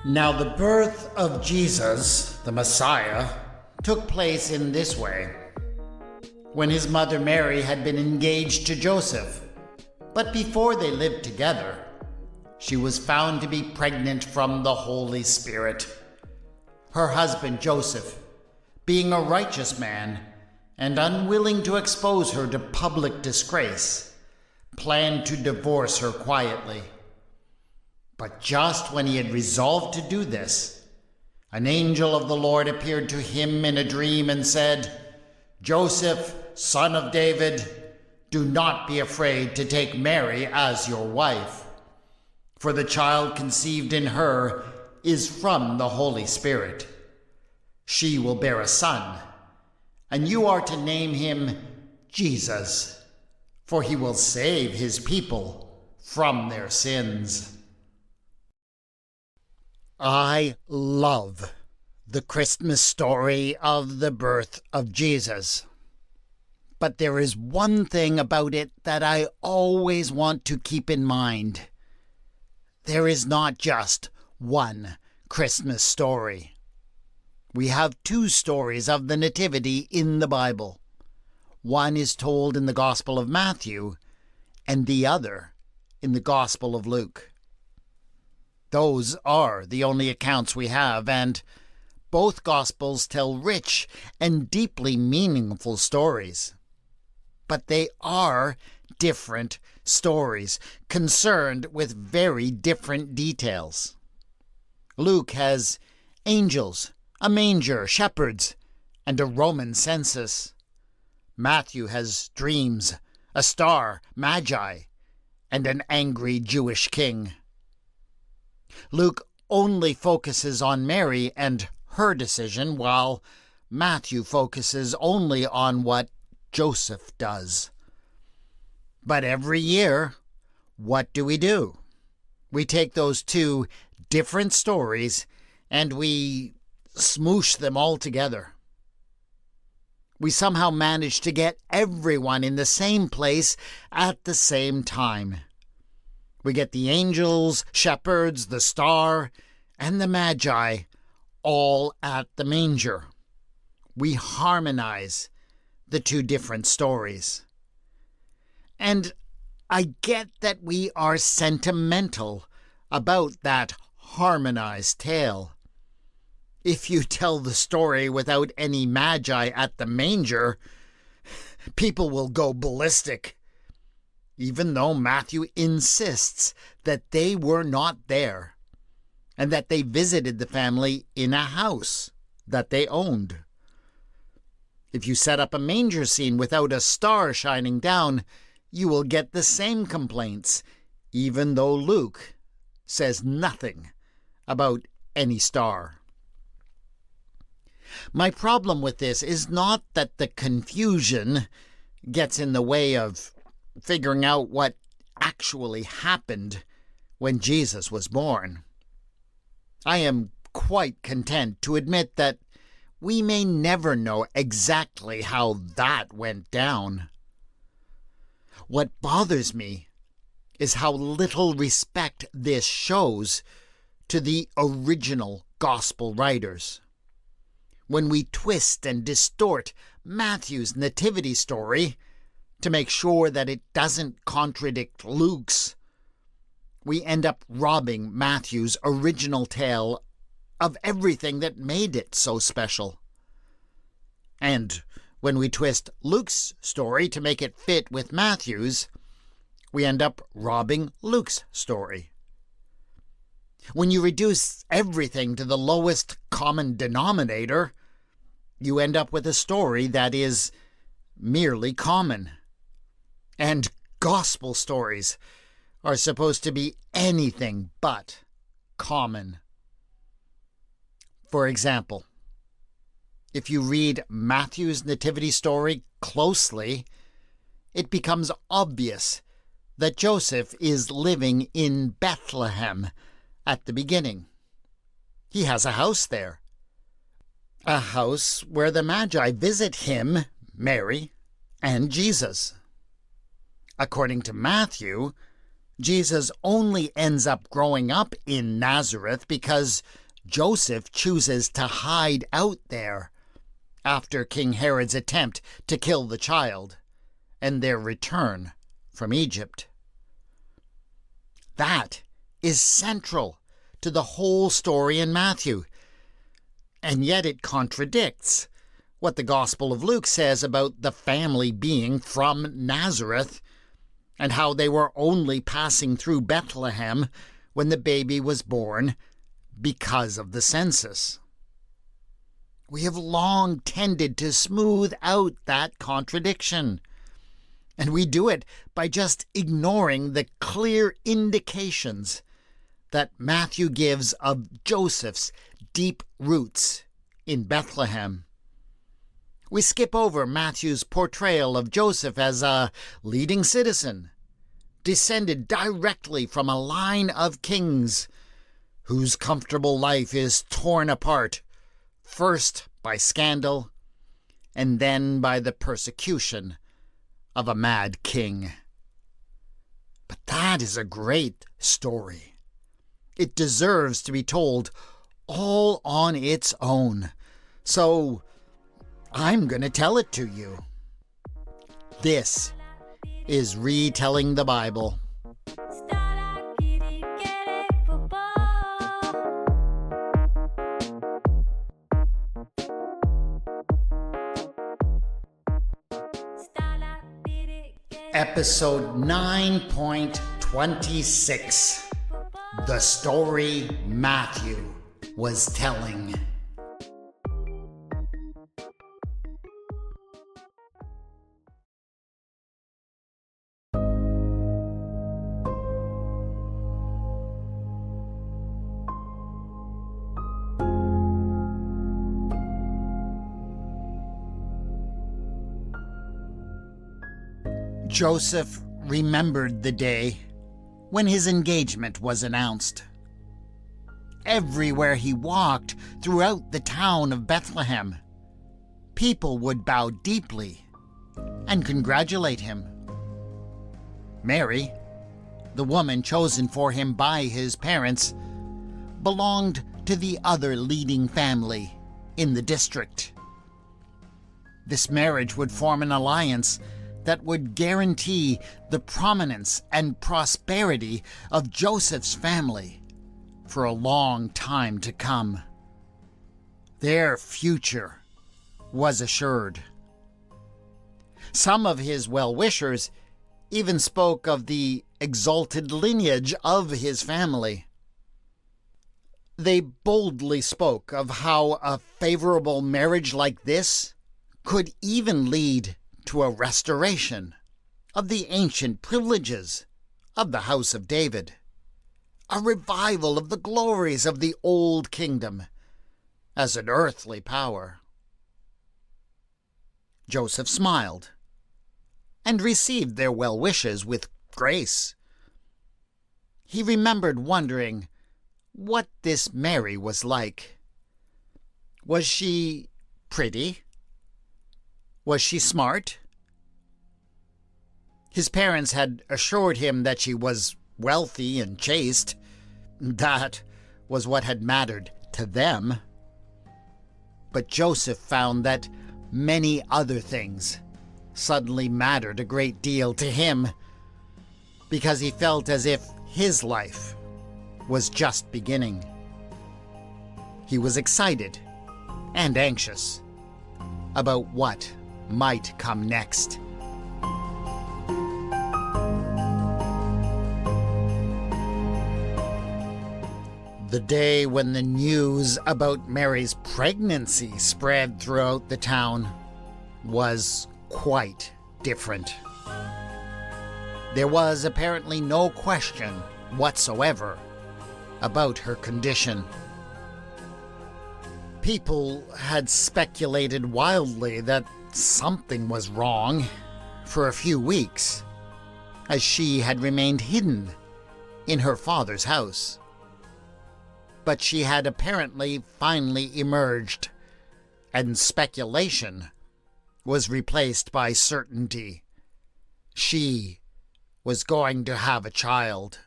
Now the birth of Jesus, the Messiah, took place in this way. When his mother Mary had been engaged to Joseph, but before they lived together, she was found to be pregnant from the Holy Spirit. Her husband Joseph, being a righteous man and unwilling to expose her to public disgrace, planned to divorce her quietly. But just when he had resolved to do this, an angel of the Lord appeared to him in a dream and said, "Joseph, son of David, do not be afraid to take Mary as your wife, for the child conceived in her is from the Holy Spirit. She will bear a son, and you are to name him Jesus, for he will save his people from their sins." I love the Christmas story of the birth of Jesus. But there is one thing about it that I always want to keep in mind. There is not just one Christmas story. We have two stories of the Nativity in the Bible. One is told in the Gospel of Matthew, and the other in the Gospel of Luke. Those are the only accounts we have, and both Gospels tell rich and deeply meaningful stories. But they are different stories, concerned with very different details. Luke has angels, a manger, shepherds, and a Roman census. Matthew has dreams, a star, magi, and an angry Jewish king. Luke only focuses on Mary and her decision, while Matthew focuses only on what Joseph does. But every year, what do? We take those two different stories and we smoosh them all together. We somehow manage to get everyone in the same place at the same time. We get the angels, shepherds, the star, and the magi all at the manger. We harmonize the two different stories. And I get that we are sentimental about that harmonized tale. If you tell the story without any magi at the manger, people will go ballistic. Even though Matthew insists that they were not there, and that they visited the family in a house that they owned. If you set up a manger scene without a star shining down, you will get the same complaints, even though Luke says nothing about any star. My problem with this is not that the confusion gets in the way of figuring out what actually happened when Jesus was born. I am quite content to admit that we may never know exactly how that went down. What bothers me is how little respect this shows to the original gospel writers. When we twist and distort Matthew's nativity story to make sure that it doesn't contradict Luke's, we end up robbing Matthew's original tale of everything that made it so special. And when we twist Luke's story to make it fit with Matthew's, we end up robbing Luke's story. When you reduce everything to the lowest common denominator, you end up with a story that is merely common. And gospel stories are supposed to be anything but common. For example, if you read Matthew's nativity story closely, it becomes obvious that Joseph is living in Bethlehem at the beginning. He has a house there. A house where the Magi visit him, Mary, and Jesus. According to Matthew, Jesus only ends up growing up in Nazareth because Joseph chooses to hide out there after King Herod's attempt to kill the child and their return from Egypt. That is central to the whole story in Matthew, and yet it contradicts what the Gospel of Luke says about the family being from Nazareth and how they were only passing through Bethlehem when the baby was born because of the census. We have long tended to smooth out that contradiction, and we do it by just ignoring the clear indications that Matthew gives of Joseph's deep roots in Bethlehem. We skip over Matthew's portrayal of Joseph as a leading citizen, descended directly from a line of kings whose comfortable life is torn apart, first by scandal and then by the persecution of a mad king. But that is a great story. It deserves to be told all on its own. So I'm going to tell it to you. This is Retelling the Bible. Episode 9.26. The story Matthew was telling. Joseph remembered the day when his engagement was announced. Everywhere he walked throughout the town of Bethlehem, people would bow deeply and congratulate him. Mary, the woman chosen for him by his parents, belonged to the other leading family in the district. This marriage would form an alliance that would guarantee the prominence and prosperity of Joseph's family for a long time to come. Their future was assured. Some of his well-wishers even spoke of the exalted lineage of his family. They boldly spoke of how a favorable marriage like this could even lead to a restoration of the ancient privileges of the house of David, a revival of the glories of the old kingdom as an earthly power. Joseph smiled and received their well wishes with grace. He remembered wondering what this Mary was like. Was she pretty? Was she smart? His parents had assured him that she was wealthy and chaste. That was what had mattered to them. But Joseph found that many other things suddenly mattered a great deal to him, because he felt as if his life was just beginning. He was excited and anxious about what might come next. The day when the news about Mary's pregnancy spread throughout the town was quite different. There was apparently no question whatsoever about her condition. People had speculated wildly that something was wrong for a few weeks, as she had remained hidden in her father's house. But she had apparently finally emerged, and speculation was replaced by certainty. She was going to have a child.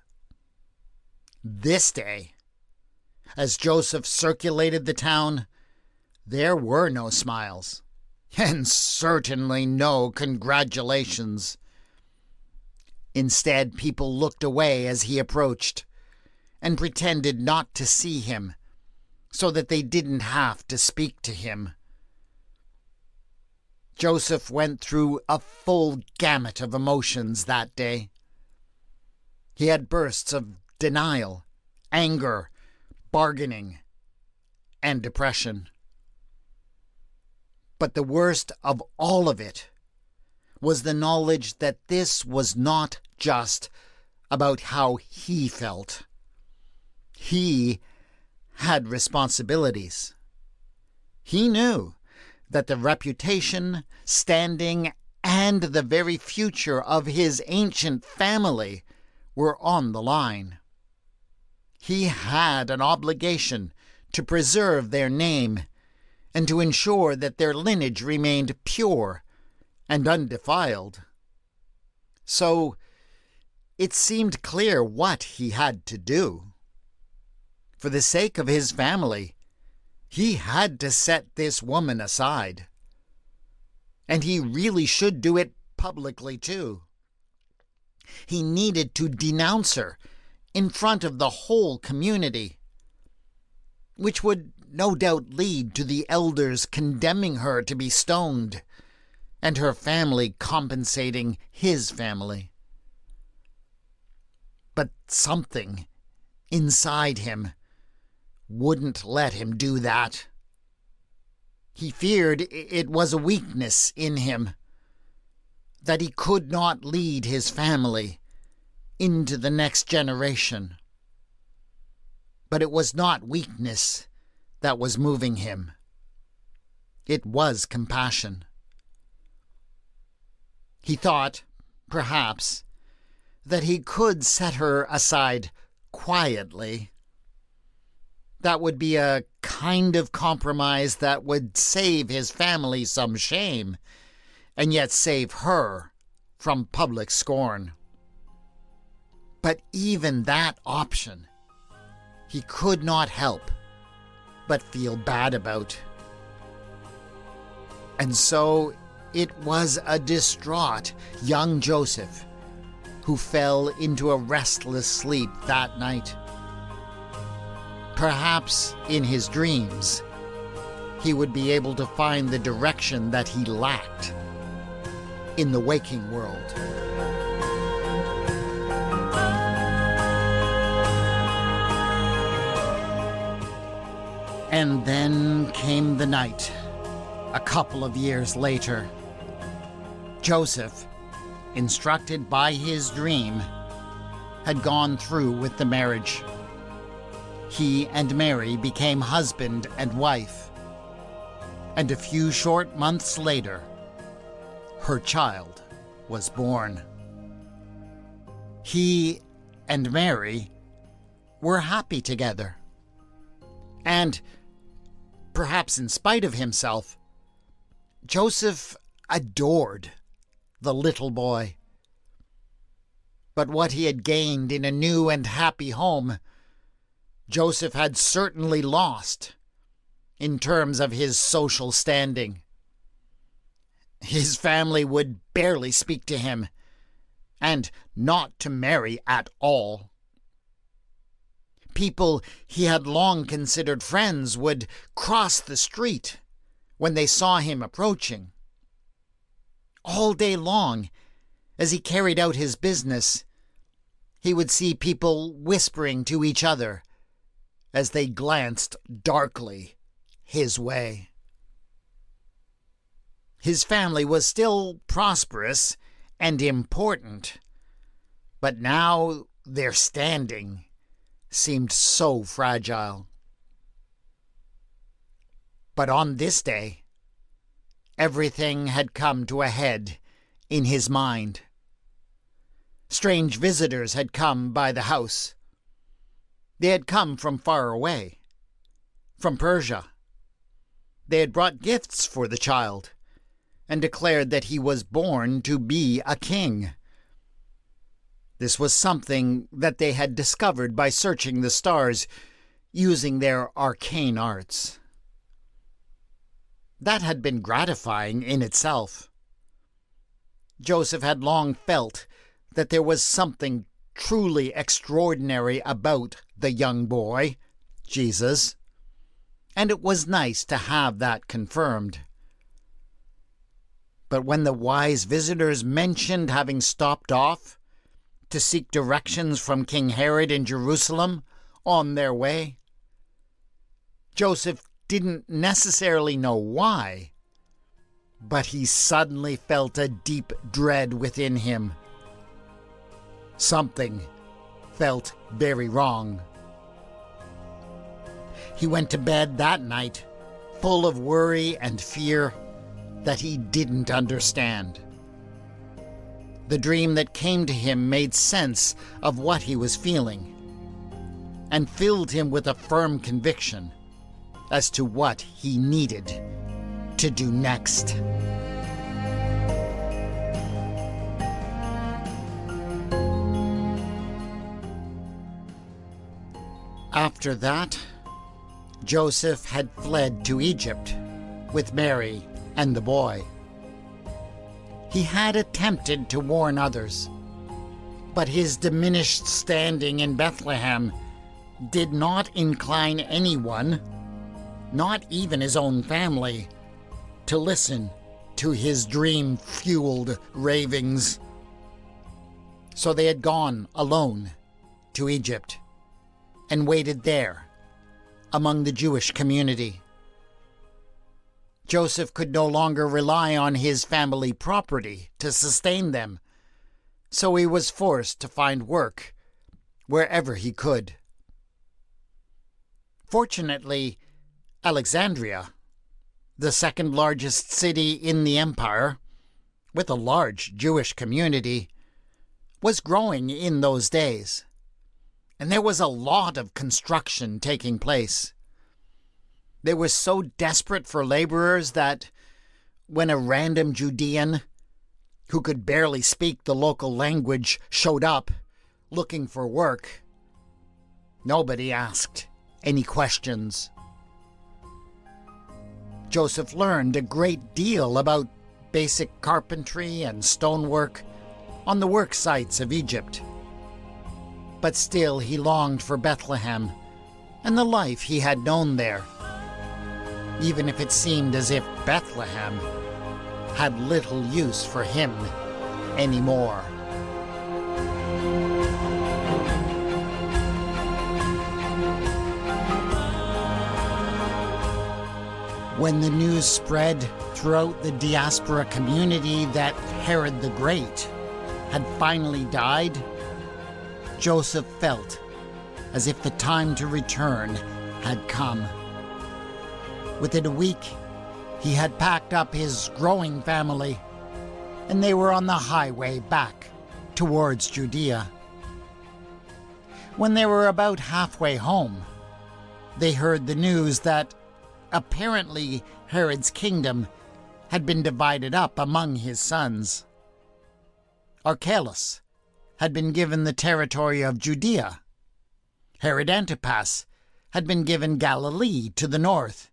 This day, as Joseph circulated the town, there were no smiles, and certainly no congratulations. Instead, people looked away as he approached and pretended not to see him so that they didn't have to speak to him. Joseph went through a full gamut of emotions that day. He had bursts of denial, anger, bargaining, and depression. But the worst of all of it was the knowledge that this was not just about how he felt. He had responsibilities. He knew that the reputation, standing, and the very future of his ancient family were on the line. He had an obligation to preserve their name and to ensure that their lineage remained pure and undefiled. So it seemed clear what he had to do. For the sake of his family, he had to set this woman aside. And he really should do it publicly, too. He needed to denounce her in front of the whole community, which would no doubt lead to the elders condemning her to be stoned, and her family compensating his family. But something inside him wouldn't let him do that. He feared it was a weakness in him, that he could not lead his family into the next generation. But it was not weakness that was moving him. It was compassion. He thought, perhaps, that he could set her aside quietly. That would be a kind of compromise that would save his family some shame, and yet save her from public scorn. But even that option, he could not help but feel bad about. And so it was a distraught young Joseph who fell into a restless sleep that night. Perhaps in his dreams, he would be able to find the direction that he lacked in the waking world. And then came the night, a couple of years later. Joseph, instructed by his dream, had gone through with the marriage. He and Mary became husband and wife, and a few short months later, her child was born. He and Mary were happy together, and, perhaps in spite of himself, Joseph adored the little boy. But what he had gained in a new and happy home, Joseph had certainly lost in terms of his social standing. His family would barely speak to him, and not to Mary at all. People he had long considered friends would cross the street when they saw him approaching. All day long, as he carried out his business, he would see people whispering to each other as they glanced darkly his way. His family was still prosperous and important, but now their standing seemed so fragile. But on this day, everything had come to a head in his mind. Strange visitors had come by the house. They had come from far away, from Persia. They had brought gifts for the child and declared that he was born to be a king. This was something that they had discovered by searching the stars using their arcane arts. That had been gratifying in itself. Joseph had long felt that there was something truly extraordinary about the young boy, Jesus, and it was nice to have that confirmed. But when the wise visitors mentioned having stopped off to seek directions from King Herod in Jerusalem on their way, Joseph didn't necessarily know why, but he suddenly felt a deep dread within him. Something felt very wrong. He went to bed that night, full of worry and fear that he didn't understand. The dream that came to him made sense of what he was feeling and filled him with a firm conviction as to what he needed to do next. After that, Joseph had fled to Egypt with Mary and the boy. He had attempted to warn others, but his diminished standing in Bethlehem did not incline anyone, not even his own family, to listen to his dream-fueled ravings. So they had gone alone to Egypt and waited there among the Jewish community. Joseph could no longer rely on his family property to sustain them, so he was forced to find work wherever he could. Fortunately, Alexandria, the second largest city in the empire, with a large Jewish community, was growing in those days, and there was a lot of construction taking place. They were so desperate for laborers that when a random Judean who could barely speak the local language showed up looking for work, nobody asked any questions. Joseph learned a great deal about basic carpentry and stonework on the work sites of Egypt. But still he longed for Bethlehem and the life he had known there, even if it seemed as if Bethlehem had little use for him anymore. When the news spread throughout the diaspora community that Herod the Great had finally died, Joseph felt as if the time to return had come. Within a week, he had packed up his growing family, and they were on the highway back towards Judea. When they were about halfway home, they heard the news that apparently Herod's kingdom had been divided up among his sons. Archelaus had been given the territory of Judea. Herod Antipas had been given Galilee to the north,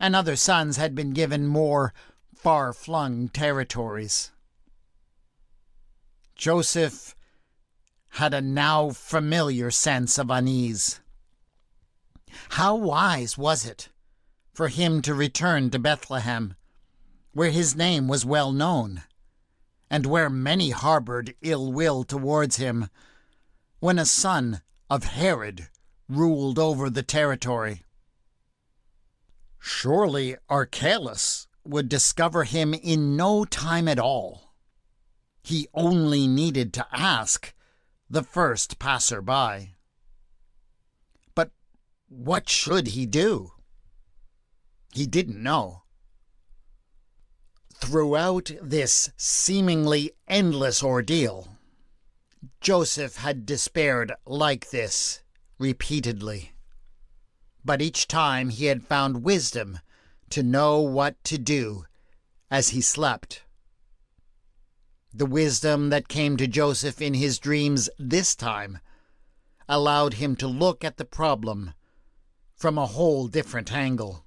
and other sons had been given more far-flung territories. Joseph had a now familiar sense of unease. How wise was it for him to return to Bethlehem, where his name was well known, and where many harbored ill will towards him, when a son of Herod ruled over the territory? Surely Archelaus would discover him in no time at all. He only needed to ask the first passerby. But what should he do? He didn't know. Throughout this seemingly endless ordeal, Joseph had despaired like this repeatedly. But each time he had found wisdom to know what to do as he slept. The wisdom that came to Joseph in his dreams this time allowed him to look at the problem from a whole different angle.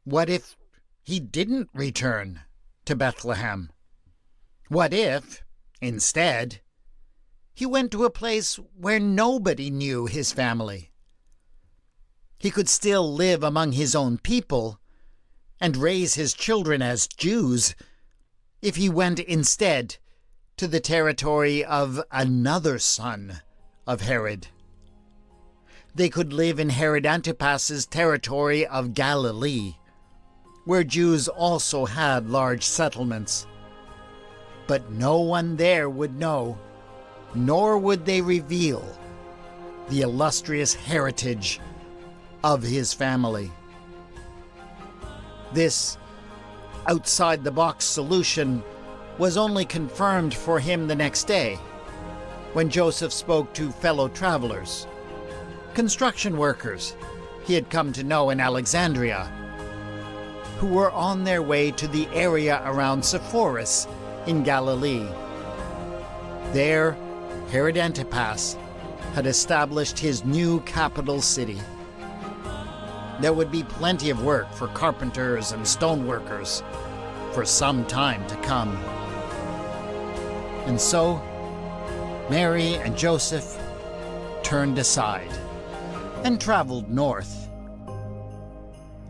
What if he didn't return to Bethlehem? What if, instead, he went to a place where nobody knew his family? He could still live among his own people and raise his children as Jews if he went instead to the territory of another son of Herod. They could live in Herod Antipas's territory of Galilee, where Jews also had large settlements. But no one there would know, nor would they reveal, the illustrious heritage of his family. This outside-the-box solution was only confirmed for him the next day, when Joseph spoke to fellow travelers, construction workers he had come to know in Alexandria, who were on their way to the area around Sepphoris in Galilee. There, Herod Antipas had established his new capital city. There would be plenty of work for carpenters and stoneworkers for some time to come. And so, Mary and Joseph turned aside and traveled north.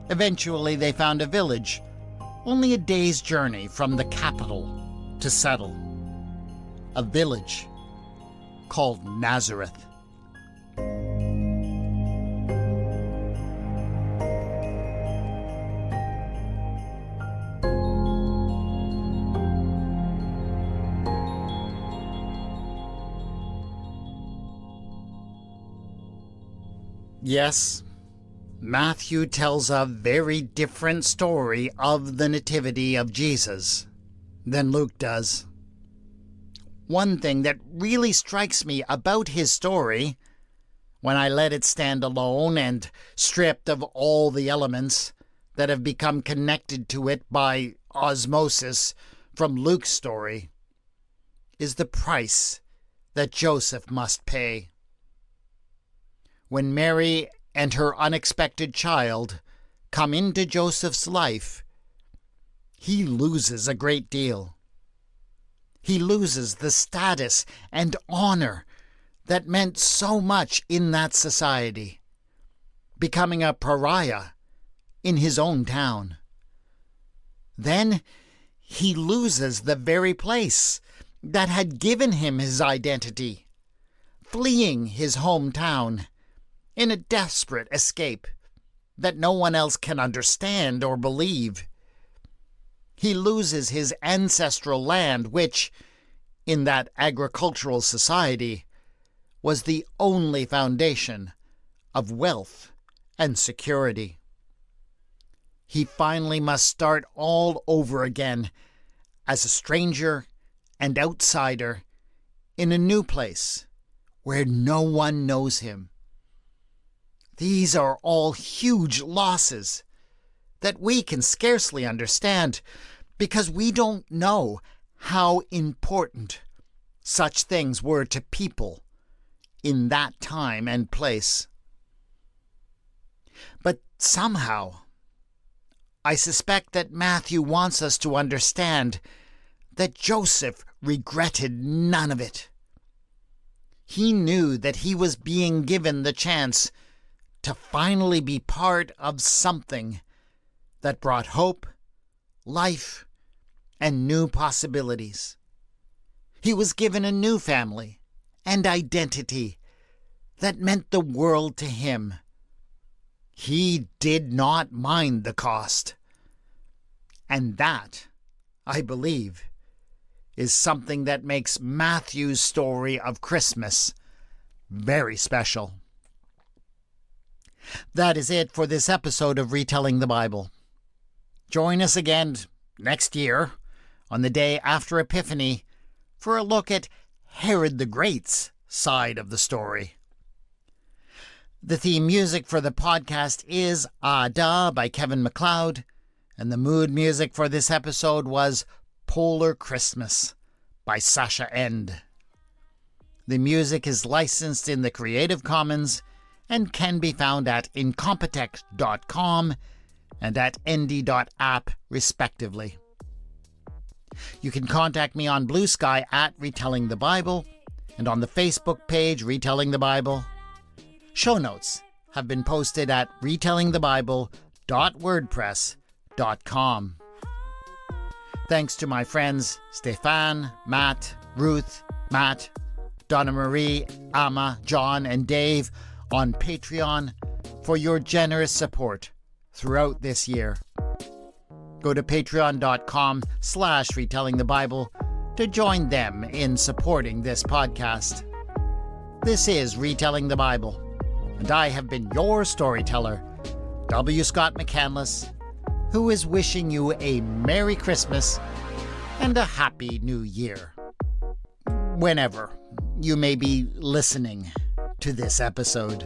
Eventually, they found a village only a day's journey from the capital to settle. A village called Nazareth. Yes, Matthew tells a very different story of the Nativity of Jesus than Luke does. One thing that really strikes me about his story, when I let it stand alone and stripped of all the elements that have become connected to it by osmosis from Luke's story, is the price that Joseph must pay. When Mary and her unexpected child come into Joseph's life, he loses a great deal. He loses the status and honor that meant so much in that society, becoming a pariah in his own town. Then he loses the very place that had given him his identity, fleeing his hometown in a desperate escape that no one else can understand or believe. He loses his ancestral land, which, in that agricultural society, was the only foundation of wealth and security. He finally must start all over again as a stranger and outsider in a new place where no one knows him. These are all huge losses that we can scarcely understand because we don't know how important such things were to people in that time and place. But somehow, I suspect that Matthew wants us to understand that Joseph regretted none of it. He knew that he was being given the chance to finally be part of something that brought hope, life, and new possibilities. He was given a new family and identity that meant the world to him. He did not mind the cost. And that, I believe, is something that makes Matthew's story of Christmas very special. That is it for this episode of Retelling the Bible. Join us again next year, on the day after Epiphany, for a look at Herod the Great's side of the story. The theme music for the podcast is Ah Da by Kevin MacLeod, and the mood music for this episode was Polar Christmas by Sasha End. The music is licensed in the Creative Commons and can be found at incompetech.com and at endy.app, respectively. You can contact me on Bluesky at Retelling the Bible and on the Facebook page Retelling the Bible. Show notes have been posted at retellingthebible.wordpress.com. Thanks to my friends Stefan, Matt, Ruth, Matt, Donna Marie, Amma, John, and Dave on Patreon for your generous support throughout this year. Go to patreon.com/retellingthebible to join them in supporting this podcast. This is Retelling the Bible, and I have been your storyteller, W. Scott McCandless, who is wishing you a Merry Christmas and a Happy New Year, whenever you may be listening to this episode.